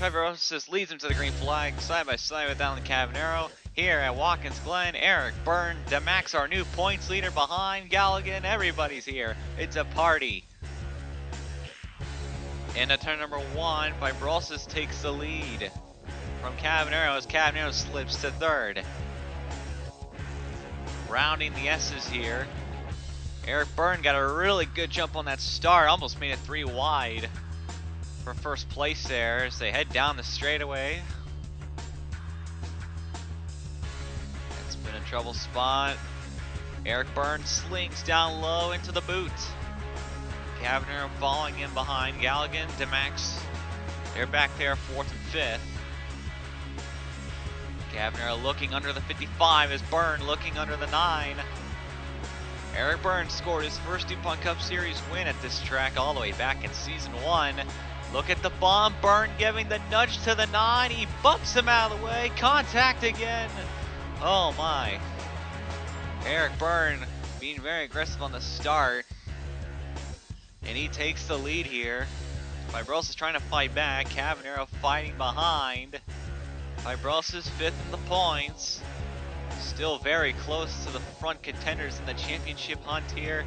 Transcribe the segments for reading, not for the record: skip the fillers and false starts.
Fibrosis leads him to the green flag, side by side with Alan Cavanero. Here at Watkins Glen, Eric Byrne, DeMax, our new points leader behind Galligan. Everybody's here. It's a party. Into turn number 1, Fibrosis takes the lead from Cavanero as Cavanero slips to third. Rounding the S's here. Eric Byrne got a really good jump on that start, almost made it 3 wide for first place there as they head down the straightaway. It's been a trouble spot. Eric Byrne slings down low into the boot. Cavanero following in behind. Galligan, DeMax, they're back there 4th and 5th. Cavanero looking under the 55 as Byrne looking under the 9. Eric Byrne scored his first DuPont Cup Series win at this track all the way back in Season 1. Look at the bomb, Byrne giving the nudge to the 9. He bumps him out of the way. Contact again. Oh my. Eric Byrne being very aggressive on the start. And he takes the lead here. Fibrosis trying to fight back. Cavanero fighting behind. Fibrosis 5th in the points. Still very close to the front contenders in the championship hunt here.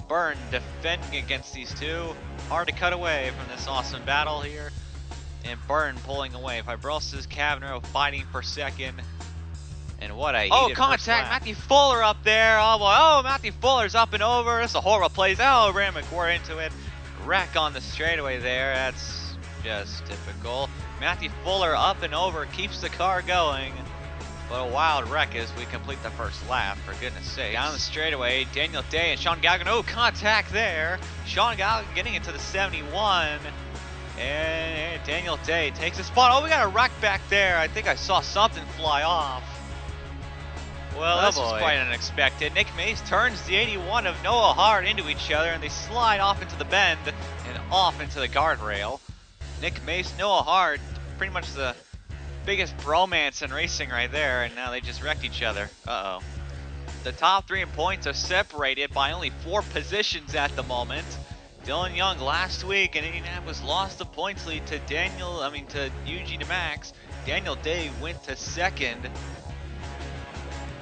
Byrne defending against these two. Hard to cut away from this awesome battle here. And Byrne pulling away. Fibrosis, Cavanero fighting for second. And what a heated contact. Matthew Fuller up there. Oh boy. Oh, Matthew Fuller's up and over. That's a horrible place. Oh, ran McQuarrie into it. Wreck on the straightaway there. That's just typical. Matthew Fuller up and over. Keeps the car going. But a wild wreck as we complete the first lap, for goodness sake. Down the straightaway, Daniel Day and Sean Galligan. Oh, contact there. Sean Galligan getting into the 71. And Daniel Day takes a spot. Oh, we got a wreck back there. I think I saw something fly off. Well, this was quite unexpected. Nick Mace turns the 81 of Noah Hart into each other, and they slide off into the bend and off into the guardrail. Nick Mace, Noah Hart, pretty much the biggest bromance in racing right there, and now they just wrecked each other. Uh-oh. The top 3 in points are separated by only 4 positions at the moment. Dylan Young last week in Indianapolis lost the points lead to Eugene DeMax. Daniel Day went to second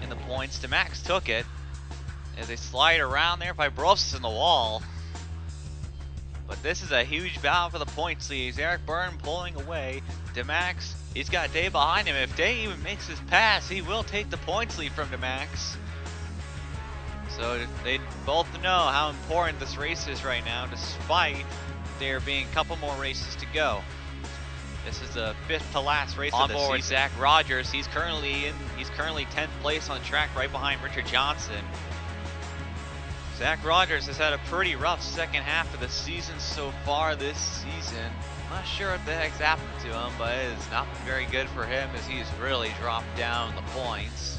in the points. DeMax took it as they slide around there. Fibrosis in the wall. But this is a huge battle for the points lead. Eric Byrne pulling away. DeMax, he's got Day behind him. If Day even makes his pass, he will take the points lead from DeMax. So they both know how important this race is right now, despite there being a couple more races to go. This is the 5th to last race of the season. On board Zach Rogers, he's currently 10th place on the track, right behind Richard Johnson. Zach Rogers has had a pretty rough second half of the season so far this season. I'm not sure what the heck's happened to him, but it has not been very good for him as he's really dropped down the points.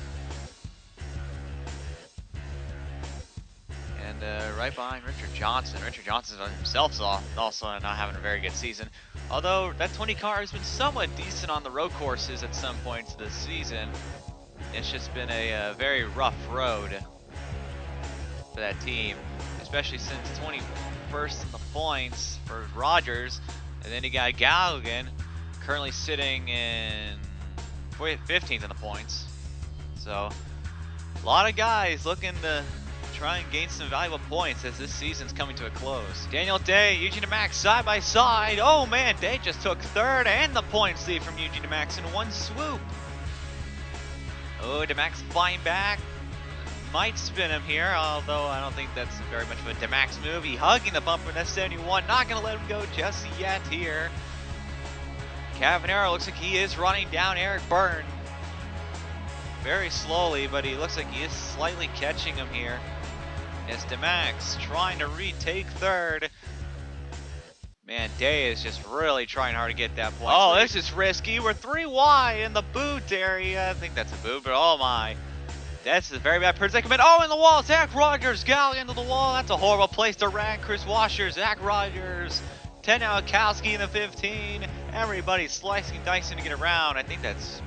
And right behind Richard Johnson. Richard Johnson himself is also not having a very good season. Although that 20 car has been somewhat decent on the road courses at some points this season. It's just been a very rough road for that team, especially since 21st in the points for Rogers. And then you got Galligan currently sitting in 15th in the points. So a lot of guys looking to try and gain some valuable points as this season's coming to a close. Daniel Day, Eugene DeMax side by side. Oh man, Day just took 3rd and the points lead from Eugene DeMax in one swoop. Oh, DeMax flying back. Might spin him here, although I don't think that's very much of a DeMax move. He hugging the bumper in S71, not going to let him go just yet here. Cavanero looks like he is running down Eric Byrne. Very slowly, but he looks like he is slightly catching him here. As DeMax trying to retake 3rd. Man, Day is just really trying hard to get that point. Oh, this is risky. We're 3 wide in the boot area. I think that's a boot, but oh my. That's a very bad predicament. Oh, in the wall, Zach Rogers, Galligan into the wall. That's a horrible place to rank. Chris Washer, Zach Rogers, 10 Alkowski in the 15. Everybody slicing, dicing to get around. I think that's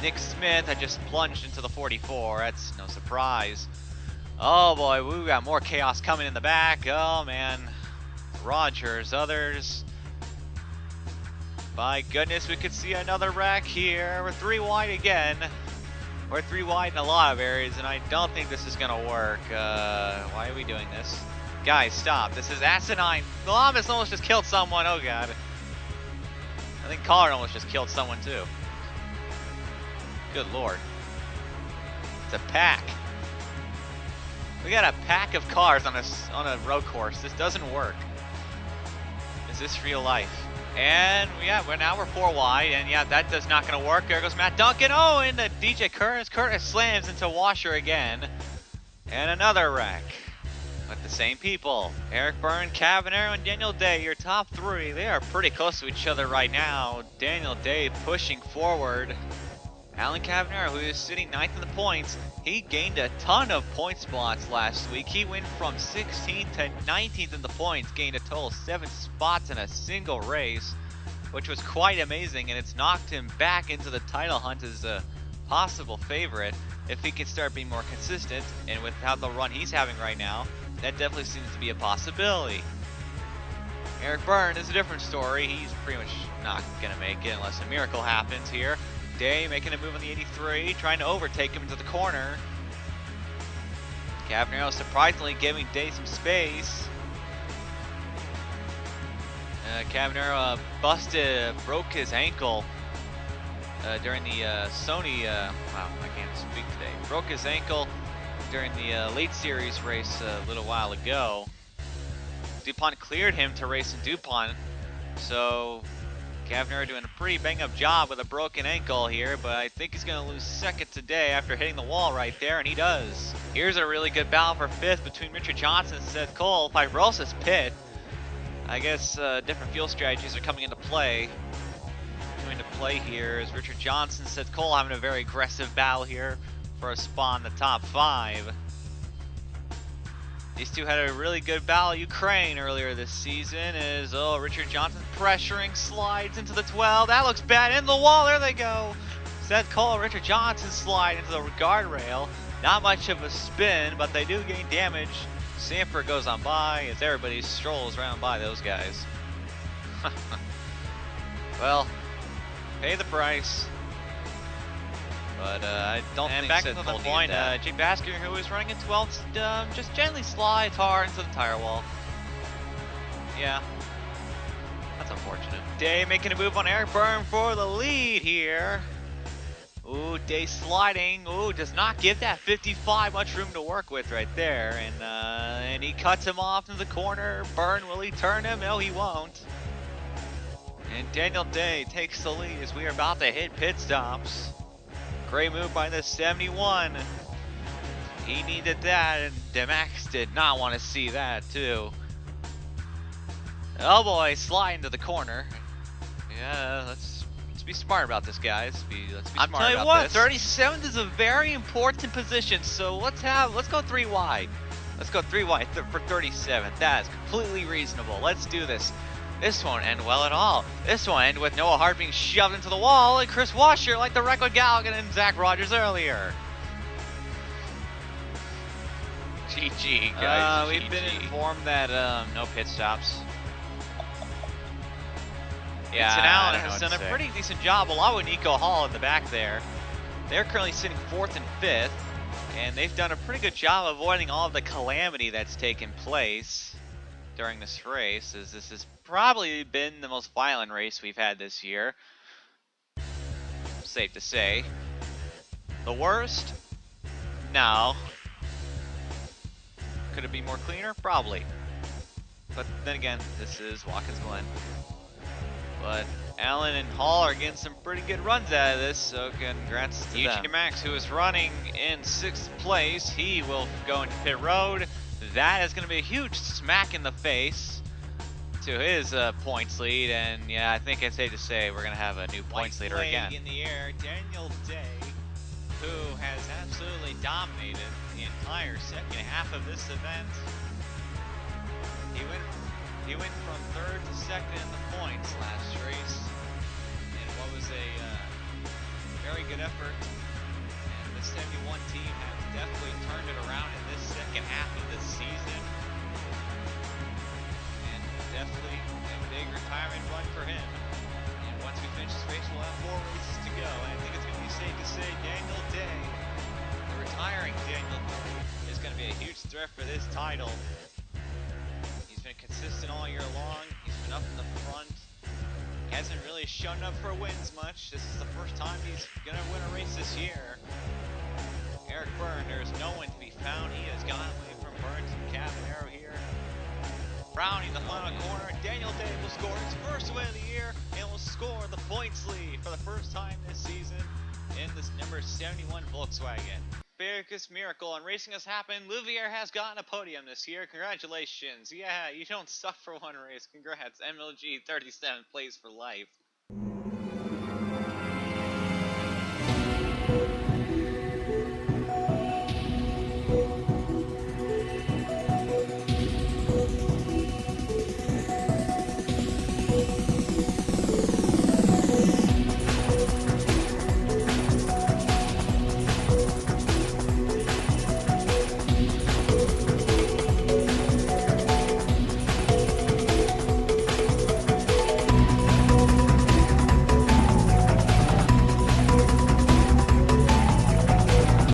Nick Smith. I just plunged into the 44. That's no surprise. Oh boy, we got more chaos coming in the back. Oh man, Rogers, others. My goodness, we could see another wreck here. We're 3 wide again. We're 3 wide in a lot of areas, and I don't think this is gonna work. Why are we doing this? Guys, stop. This is asinine. Columbus almost just killed someone. Oh, God. I think Collard almost just killed someone, too. Good Lord. It's a pack. We got a pack of cars on a road course. This doesn't work. Is this real life? And yeah, now we're 4 wide, and yeah, that does not gonna work. There goes Matt Duncan. Oh, and the DJ Curtis. Curtis slams into Washer again. And another wreck. With the same people. Eric Byrne, Cavanero, and Daniel Day, your top 3. They are pretty close to each other right now. Daniel Day pushing forward. Alan Cavanero, who is sitting 9th in the points, he gained a ton of point spots last week. He went from 16th to 19th in the points, gained a total of 7 spots in a single race, which was quite amazing, and it's knocked him back into the title hunt as a possible favorite if he can start being more consistent. And without the run he's having right now, that definitely seems to be a possibility. Eric Byrne is a different story. He's pretty much not going to make it unless a miracle happens here. Day making a move on the 83, trying to overtake him into the corner. Cavanero surprisingly giving Day some space. Cavanero broke his ankle during the Sony, wow, I can't speak today. Broke his ankle during the late series race a little while ago. DuPont cleared him to race in DuPont, so Cavanero doing a pretty bang-up job with a broken ankle here, but I think he's going to lose second today after hitting the wall right there, and he does. Here's a really good battle for 5th between Richard Johnson and Seth Cole. Fibrosis pit. I guess different fuel strategies are coming into play. Here is Richard Johnson, Seth Cole having a very aggressive battle here for a spot in the top 5. These two had a really good battle at Ukraine earlier this season as, Richard Johnson pressuring, slides into the 12. That looks bad. In the wall. There they go. Seth Cole, Richard Johnson slide into the guardrail. Not much of a spin, but they do gain damage. Sanford goes on by as everybody strolls around by those guys. Well, pay the price. But I don't think back to the point, Jake Basker, who is running in 12th, just gently slides hard into the tire wall. Yeah, that's unfortunate. Day making a move on Eric Byrne for the lead here. Ooh, Day sliding. Ooh, does not give that 55 much room to work with right there. And he cuts him off in the corner. Byrne, will he turn him? No, he won't. And Daniel Day takes the lead as we are about to hit pit stops. Great move by the 71. He needed that, and Demax did not want to see that, too. Oh boy, slide into the corner. Yeah, let's be smart about this, guys. Let's be smart about this. I'll tell you what, 37th is a very important position, so let's go 3 wide. Let's go 3 wide for 37th. That is completely reasonable. Let's do this. This won't end well at all. This won't end with Noah Hart being shoved into the wall and Chris Washer like the wreck with Galligan and Zach Rogers earlier. GG, guys. We've been informed that no pit stops. Yeah, Vincent Allen has done a pretty decent job, along with Nico Hall in the back there. They're currently sitting 4th and 5th, and they've done a pretty good job avoiding all of the calamity that's taken place during this race, as this has probably been the most violent race we've had this year. Safe to say. The worst? No. Could it be more cleaner? Probably. But then again, this is Watkins Glen. But Allen and Hall are getting some pretty good runs out of this, so congrats to them. Max, who is running in 6th place, he will go into pit road. That is going to be a huge smack in the face to his points lead, and yeah, I think it's safe to say we're going to have a new points leader again. In the air, Daniel Day, who has absolutely dominated the entire second half of this event. He went from 3rd to 2nd in the points last race, in what was a very good effort. And the 71 team has definitely turned it around in this second half of the season. And definitely a big retirement run for him. And once once we finish this race, we'll have 4 races to go. And I think it's going to be safe to say Daniel Day, the retiring Daniel, is going to be a huge threat for this title. He's been consistent all year long. He's been up in the front. He hasn't really shown up for wins much. This is the first time he's going to win a race this year. Eric Byrne, there's no one to be found. He has gone away from Burns and Caballero here. Rounding the final corner, Daniel Day will score his first win of the year and will score the points lead for the first time this season in this number 71 Volkswagen. Biggest miracle in racing has happened. Louvier has gotten a podium this year. Congratulations. Yeah, you don't suck for one race. Congrats. MLG 37th place for life.